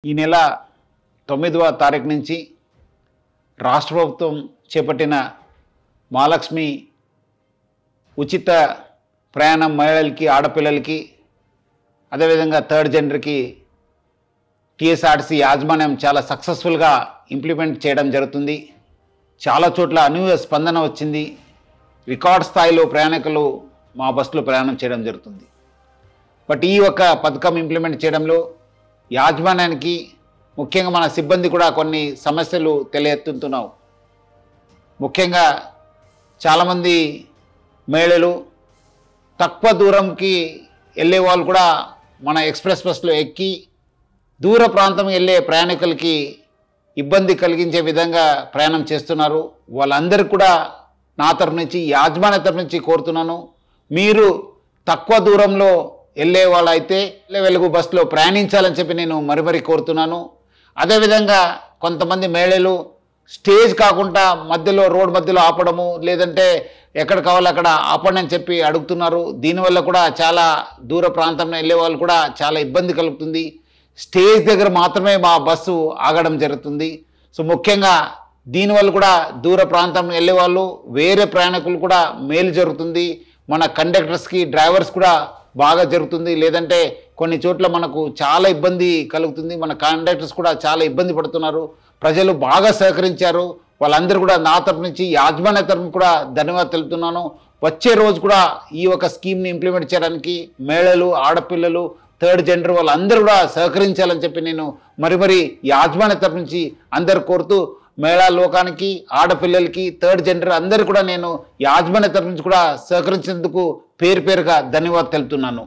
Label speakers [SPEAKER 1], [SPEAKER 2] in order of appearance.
[SPEAKER 1] ఈ నెల 9వ తారీఖు నుంచి రాష్ట్ర ప్రభుత్వం చేపట్టిన మహాలక్ష్మి ఉచిత ప్రయాణం మహిళలకి ఆడపిల్లలకి అదేవిధంగా థర్డ్ జెండర్కి టీఎస్ఆర్టీసీ యాజమాన్యం చాలా సక్సెస్ఫుల్గా ఇంప్లిమెంట్ చేయడం జరుగుతుంది. చాలా చోట్ల అనూహ్య స్పందన వచ్చింది. రికార్డ్ స్థాయిలో ప్రయాణికులు మా బస్సులో ప్రయాణం చేయడం జరుగుతుంది. బట్ ఈ ఒక పథకం ఇంప్లిమెంట్ చేయడంలో యాజమాన్యానికి ముఖ్యంగా మన సిబ్బంది కూడా కొన్ని సమస్యలు తెలియెత్తుతున్నావు. ముఖ్యంగా చాలామంది మహిళలు తక్కువ దూరంకి వెళ్ళే వాళ్ళు కూడా మన ఎక్స్ప్రెస్ బస్సులో ఎక్కి దూర ప్రాంతం వెళ్ళే ప్రయాణికులకి ఇబ్బంది కలిగించే విధంగా ప్రయాణం చేస్తున్నారు. వాళ్ళందరికీ కూడా నా తరఫు నుంచి యాజమాన్య తరఫు నుంచి కోరుతున్నాను, మీరు తక్కువ దూరంలో వెళ్ళే వాళ్ళైతే వెలుగు బస్సులో ప్రయాణించాలని చెప్పి నేను మరీ కోరుతున్నాను. అదేవిధంగా కొంతమంది మహిళలు స్టేజ్ కాకుండా మధ్యలో రోడ్ మధ్యలో ఆపడము, లేదంటే ఎక్కడ కావాలో అక్కడ ఆపండి అని చెప్పి అడుగుతున్నారు. దీనివల్ల కూడా చాలా దూర ప్రాంతంలో వెళ్ళే వాళ్ళు కూడా చాలా ఇబ్బంది కలుగుతుంది. స్టేజ్ దగ్గర మాత్రమే మా బస్సు ఆగడం జరుగుతుంది. సో ముఖ్యంగా దీనివల్ల కూడా దూర ప్రాంతం వెళ్ళే వాళ్ళు వేరే ప్రయాణికులు కూడా మేలు జరుగుతుంది. మన కండక్టర్స్కి డ్రైవర్స్ కూడా బాగా జరుగుతుంది. లేదంటే కొన్ని చోట్ల మనకు చాలా ఇబ్బంది కలుగుతుంది. మన కండక్టర్స్ కూడా చాలా ఇబ్బంది పడుతున్నారు. ప్రజలు బాగా సహకరించారు. వాళ్ళందరూ కూడా నా తరపు నుంచి యాజమాన్య తరపు కూడా ధన్యవాదాలు తెలుపుతున్నాను. వచ్చే రోజు కూడా ఈ ఒక స్కీమ్ని ఇంప్లిమెంట్ చేయడానికి మహిళలు, ఆడపిల్లలు, థర్డ్ జెండర్ వాళ్ళందరూ కూడా సహకరించాలని చెప్పి నేను మరి యాజమాన్య తరపు నుంచి అందరు కోరుతూ, మహిళా లోకానికి, ఆడపిల్లలకి, థర్డ్ జెండర్ అందరూ కూడా నేను యాజమాన్య తరపు నుంచి కూడా సహకరించేందుకు పేరుగా ధన్యవాదాలు తెలుపుతున్నాను.